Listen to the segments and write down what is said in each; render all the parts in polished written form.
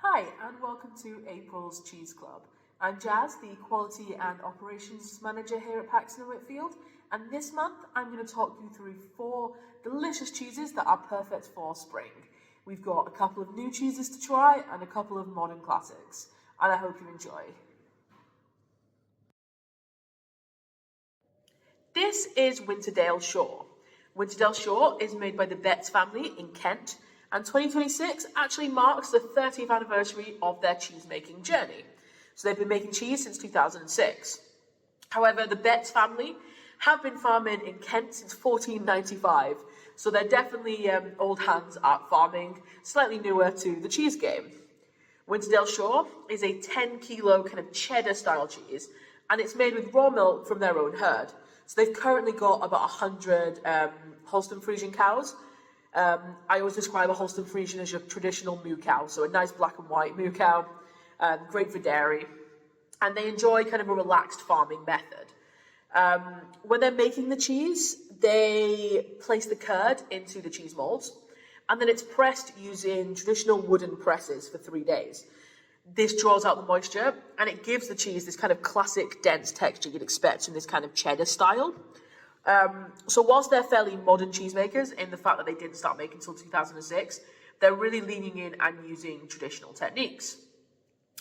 Hi, and welcome to April's Cheese Club. I'm Jazz, the Quality and Operations Manager here at Paxton & Whitfield, and this month I'm going to talk you through 4 delicious cheeses that are perfect for spring. We've got a couple of new cheeses to try and a couple of modern classics, and I hope you enjoy. This is Winterdale Shore. Winterdale Shore is made by the Betts family in Kent, and 2026 actually marks the 30th anniversary of their cheese-making journey. So they've been making cheese since 2006. However, the Betts family have been farming in Kent since 1495, so they're definitely old hands at farming, slightly newer to the cheese game. Winterdale Shore is a 10-kilo kind of cheddar-style cheese, and it's made with raw milk from their own herd. So they've currently got about 100 Holstein Friesian cows. I always describe a Holstein Friesian as your traditional moo cow, so a nice black and white moo cow, great for dairy, and they enjoy kind of a relaxed farming method. When they're making the cheese, they place the curd into the cheese molds, and then it's pressed using traditional wooden presses for 3 days. This draws out the moisture, and it gives the cheese this kind of classic dense texture you'd expect in this kind of cheddar style. So whilst they're fairly modern cheesemakers in the fact that they didn't start making until 2006, they're really leaning in and using traditional techniques.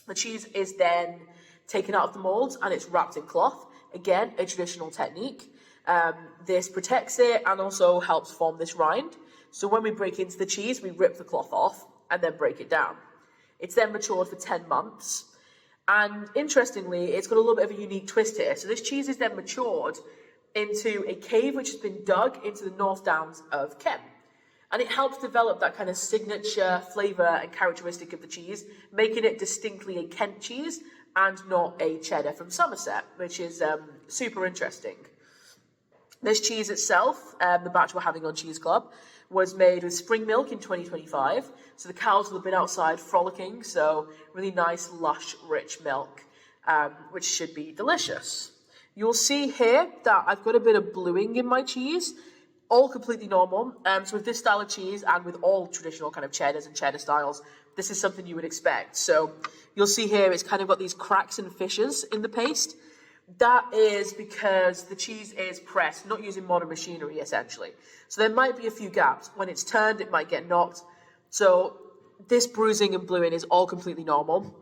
The cheese is then taken out of the molds and it's wrapped in cloth. Again, a traditional technique. This protects it and also helps form this rind. So when we break into the cheese, we rip the cloth off and then break it down. It's then matured for 10 months. And interestingly, it's got a little bit of a unique twist here. So this cheese is then matured into a cave which has been dug into the North Downs of Kent. And it helps develop that kind of signature flavour and characteristic of the cheese, making it distinctly a Kent cheese and not a cheddar from Somerset, which is super interesting. This cheese itself, the batch we're having on Cheese Club, was made with spring milk in 2025. So the cows will have been outside frolicking, so really nice, lush, rich milk, which should be delicious. You'll see here that I've got a bit of bluing in my cheese, all completely normal. So with this style of cheese and with all traditional kind of cheddars and cheddar styles, this is something you would expect. So you'll see here it's kind of got these cracks and fissures in the paste. That is because the cheese is pressed, not using modern machinery, essentially. So there might be a few gaps. When it's turned, it might get knocked. So this bruising and bluing is all completely normal.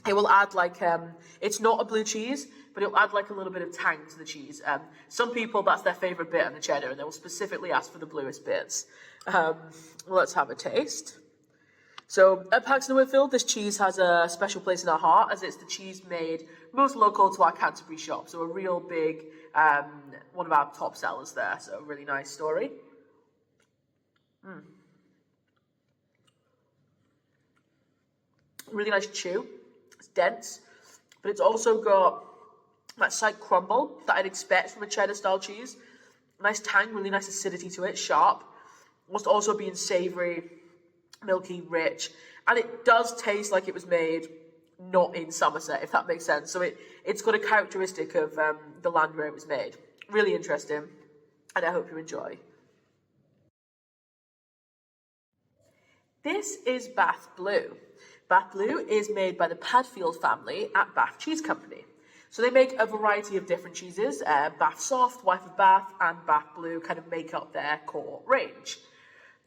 It will add it's not a blue cheese, but it'll add a little bit of tang to the cheese. Some people, that's their favourite bit on the cheddar, and they will specifically ask for the bluest bits. Let's have a taste. So at Paxton & Whitfield, this cheese has a special place in our heart, as it's the cheese made most local to our Canterbury shop. So a real big, one of our top sellers there. So a really nice story. Really nice chew. It's dense, but it's also got that slight crumble that I'd expect from a cheddar style cheese. Nice tang, really nice acidity to it, sharp. Whilst also being savoury, milky, rich, and it does taste like it was made not in Somerset, if that makes sense. So it's got a characteristic of the land where it was made. Really interesting, and I hope you enjoy. This is Bath Blue. Bath Blue is made by the Padfield family at Bath Cheese Company. So they make a variety of different cheeses. Bath Soft, Wife of Bath, and Bath Blue kind of make up their core range.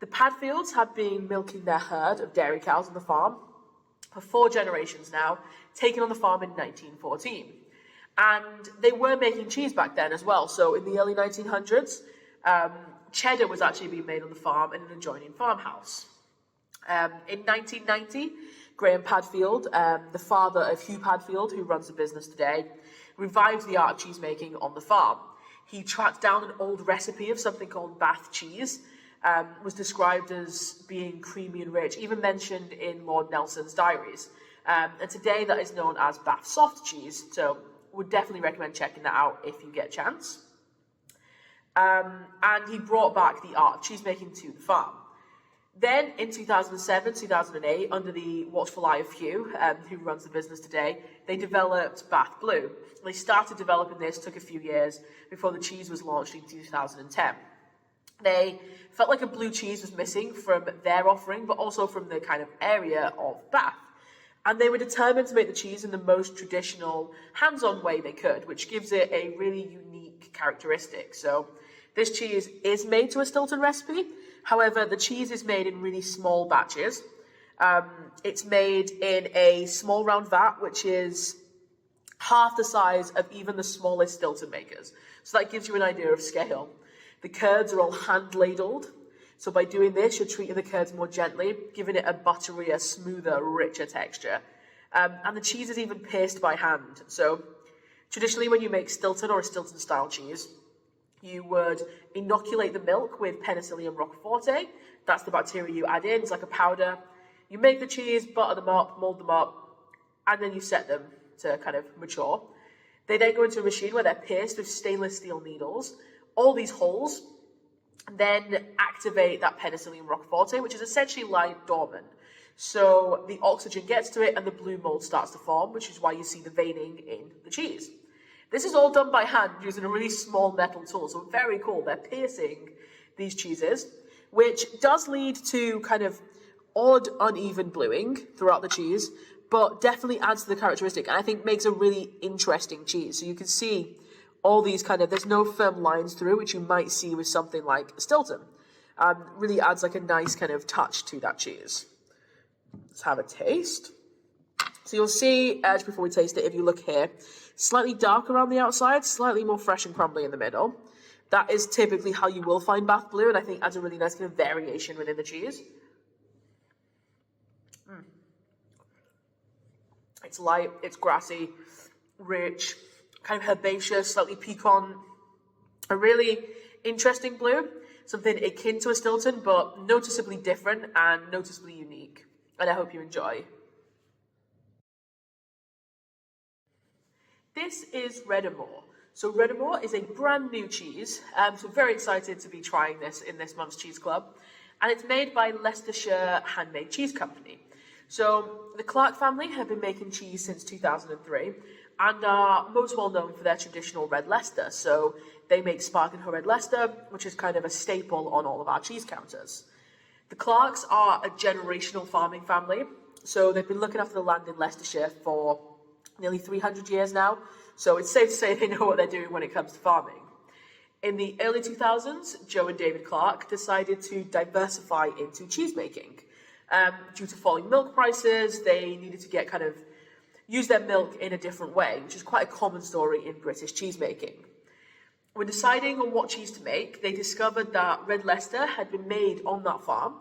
The Padfields have been milking their herd of dairy cows on the farm for 4 generations now, taken on the farm in 1914. And they were making cheese back then as well. So in the early 1900s, cheddar was actually being made on the farm in an adjoining farmhouse. In 1990, Graham Padfield, the father of Hugh Padfield, who runs the business today, revived the art of cheese making on the farm. He tracked down an old recipe of something called Bath cheese, was described as being creamy and rich, even mentioned in Lord Nelson's diaries. And today that is known as Bath soft cheese, so would definitely recommend checking that out if you get a chance. And he brought back the art of cheese making to the farm. Then in 2007, 2008, under the watchful eye of Hugh, who runs the business today, they developed Bath Blue. They started developing this, took a few years before the cheese was launched in 2010. They felt like a blue cheese was missing from their offering, but also from the kind of area of Bath. And they were determined to make the cheese in the most traditional, hands-on way they could, which gives it a really unique characteristic. So this cheese is made to a Stilton recipe. However, the cheese is made in really small batches. It's made in a small round vat, which is half the size of even the smallest Stilton makers. So that gives you an idea of scale. The curds are all hand-ladled. So by doing this, you're treating the curds more gently, giving it a butterier, smoother, richer texture. And the cheese is even pierced by hand. So traditionally, when you make Stilton or a Stilton-style cheese, you would inoculate the milk with Penicillium roqueforti. That's the bacteria you add in. It's like a powder. You make the cheese, butter them up, mold them up, and then you set them to kind of mature. They then go into a machine where they're pierced with stainless steel needles. All these holes then activate that Penicillium roqueforti, which is essentially lying dormant. So the oxygen gets to it and the blue mold starts to form, which is why you see the veining in the cheese. This is all done by hand using a really small metal tool, so very cool. They're piercing these cheeses, which does lead to kind of odd, uneven bluing throughout the cheese, but definitely adds to the characteristic, and I think makes a really interesting cheese. So you can see all these kind of, there's no firm lines through, which you might see with something like Stilton. Really adds like a nice kind of touch to that cheese. Let's have a taste. So you'll see, just before we taste it, if you look here, slightly dark around the outside, slightly more fresh and crumbly in the middle. That is typically how you will find Bath Blue, and I think adds a really nice kind of variation within the cheese. It's light, it's grassy, rich, kind of herbaceous, slightly piquant. A really interesting blue, something akin to a Stilton, but noticeably different and noticeably unique. And I hope you enjoy. This is Reddamore. So Reddamore is a brand new cheese, so very excited to be trying this in this month's Cheese Club. And it's made by Leicestershire Handmade Cheese Company. So the Clark family have been making cheese since 2003 and are most well known for their traditional red Leicester. So they make Sparkenhall Red Leicester, which is kind of a staple on all of our cheese counters. The Clarks are a generational farming family, so they've been looking after the land in Leicestershire for nearly 300 years now, so it's safe to say they know what they're doing when it comes to farming. In the early 2000s, Joe and David Clark decided to diversify into cheesemaking. Due to falling milk prices, they needed to get use their milk in a different way, which is quite a common story in British cheesemaking. When deciding on what cheese to make, they discovered that Red Leicester had been made on that farm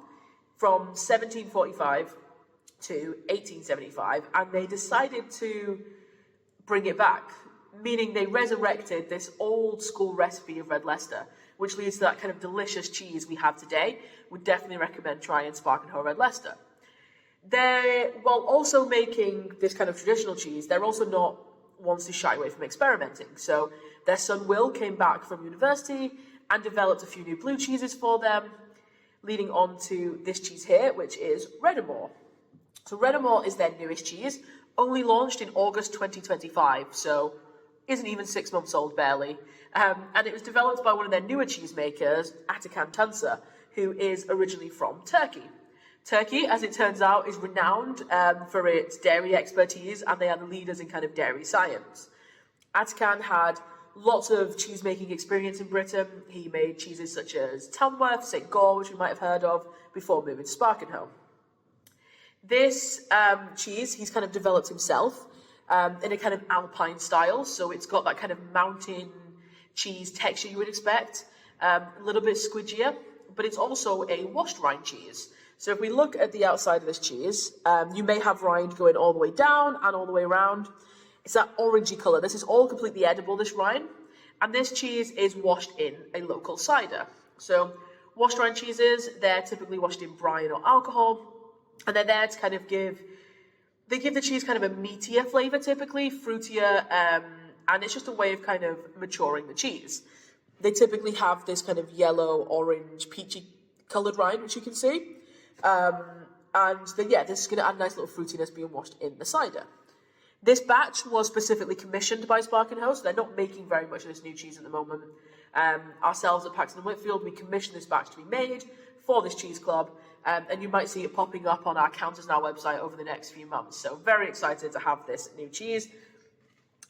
from 1745 to 1875, and they decided to bring it back, meaning they resurrected this old school recipe of Red Leicester, which leads to that kind of delicious cheese we have today. Would definitely recommend trying Sparkenhall Red Leicester. While also making this kind of traditional cheese, they're also not ones to shy away from experimenting. So their son Will came back from university and developed a few new blue cheeses for them, leading on to this cheese here, which is Reddamore. So Reddamore is their newest cheese, only launched in August 2025, so isn't even 6 months old, barely. And it was developed by one of their newer cheesemakers, Atakan Tuncer, who is originally from Turkey. Turkey, as it turns out, is renowned for its dairy expertise, and they are the leaders in kind of dairy science. Atakan had lots of cheesemaking experience in Britain. He made cheeses such as Tamworth, St. Gall, which you might have heard of, before moving to Sparkenhall. This cheese, he's kind of developed himself in a kind of alpine style, so it's got that kind of mountain cheese texture you would expect, a little bit squidgier, but it's also a washed rind cheese. So if we look at the outside of this cheese, you may have rind going all the way down and all the way around. It's that orangey colour. This is all completely edible, this rind, and this cheese is washed in a local cider. So washed rind cheeses, they're typically washed in brine or alcohol, and they're there to kind of give the cheese kind of a meatier flavour typically, fruitier, and it's just a way of kind of maturing the cheese. They typically have this kind of yellow, orange, peachy coloured rind, which you can see. And then, this is going to add a nice little fruitiness being washed in the cider. This batch was specifically commissioned by Sparkenhall, so they're not making very much of this new cheese at the moment. Ourselves at Paxton and Whitfield, we commissioned this batch to be made for this cheese club, and you might see it popping up on our Counters Now website over the next few months. So very excited to have this new cheese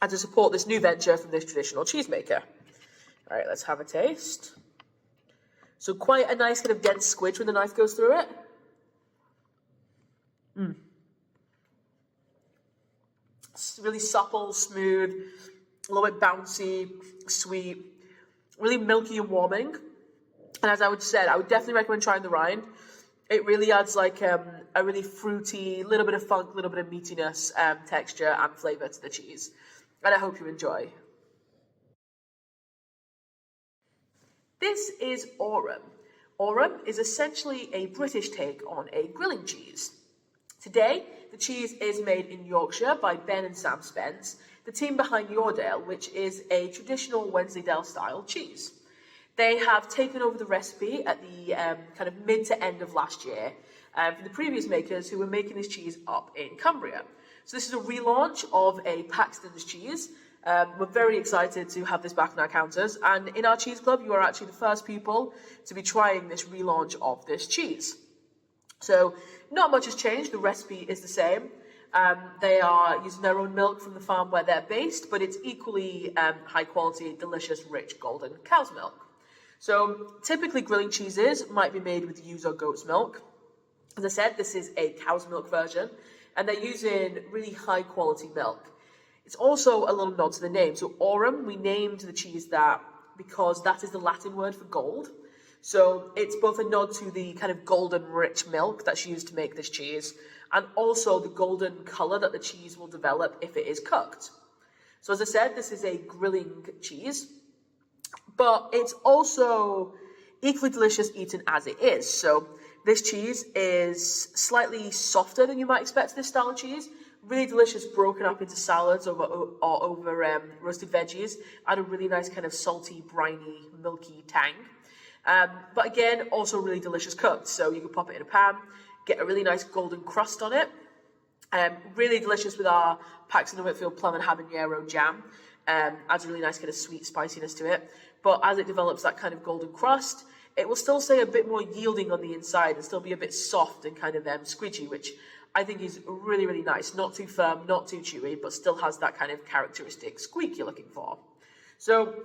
and to support this new venture from this traditional cheesemaker. All right, let's have a taste. So quite a nice kind of dense squidge when the knife goes through it. It's really supple, smooth, a little bit bouncy, sweet, really milky and warming. And as I would said, I would definitely recommend trying the rind. It really adds like a really fruity, little bit of funk, little bit of meatiness, texture and flavour to the cheese. And I hope you enjoy. This is Aurum. Aurum is essentially a British take on a grilling cheese. Today, the cheese is made in Yorkshire by Ben and Sam Spence, the team behind Yoredale, which is a traditional Wensleydale style cheese. They have taken over the recipe at the kind of mid to end of last year from the previous makers who were making this cheese up in Cumbria. So this is a relaunch of a Paxton's cheese. We're very excited to have this back on our counters, and in our cheese club you are actually the first people to be trying this relaunch of this cheese. So not much has changed, the recipe is the same. They are using their own milk from the farm where they're based, but it's equally high quality, delicious, rich, golden cow's milk. So typically grilling cheeses might be made with ewe's or goat's milk. As I said, this is a cow's milk version, and they're using really high quality milk. It's also a little nod to the name. So Aurum, we named the cheese that because that is the Latin word for gold. So it's both a nod to the kind of golden rich milk that's used to make this cheese, and also the golden colour that the cheese will develop if it is cooked. So as I said, this is a grilling cheese, but it's also equally delicious eaten as it is. So this cheese is slightly softer than you might expect this style of cheese. Really delicious, broken up into salads or over roasted veggies. Add a really nice kind of salty, briny, milky tang. But again, also really delicious cooked. So you can pop it in a pan, get a really nice golden crust on it. Really delicious with our Paxton & Whitfield plum and habanero jam. Adds a really nice kind of sweet spiciness to it. But as it develops that kind of golden crust, it will still stay a bit more yielding on the inside and still be a bit soft and kind of squidgy, which I think is really, really nice. Not too firm, not too chewy, but still has that kind of characteristic squeak you're looking for. So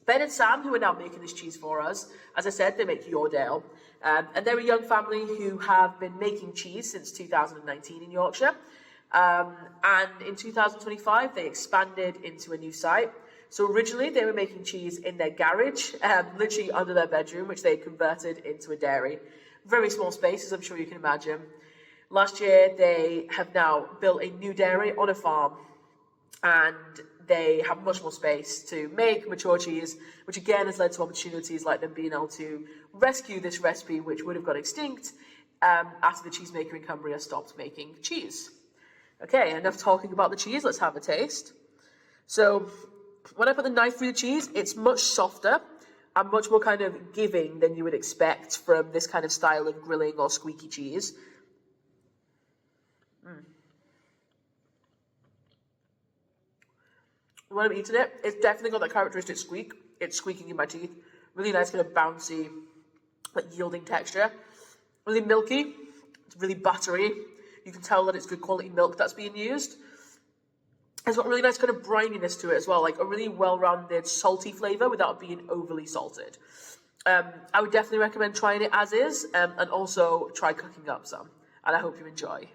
Ben and Sam, who are now making this cheese for us, as I said, they make Yoredale. And they're a young family who have been making cheese since 2019 in Yorkshire. And in 2025, they expanded into a new site. So originally, they were making cheese in their garage, literally under their bedroom, which they converted into a dairy. Very small space, as I'm sure you can imagine. Last year, they have now built a new dairy on a farm, and they have much more space to make mature cheese, which again has led to opportunities like them being able to rescue this recipe, which would have gone extinct after the cheesemaker in Cumbria stopped making cheese. Okay, enough talking about the cheese, let's have a taste. So when I put the knife through the cheese, it's much softer and much more kind of giving than you would expect from this kind of style of grilling or squeaky cheese. When I'm eating it, it's definitely got that characteristic squeak. It's squeaking in my teeth. Really nice kind of bouncy, like yielding texture. Really milky. It's really buttery. You can tell that it's good quality milk that's being used. It's got a really nice kind of brininess to it as well, like a really well-rounded salty flavour without being overly salted. I would definitely recommend trying it as is, and also try cooking up some. And I hope you enjoy.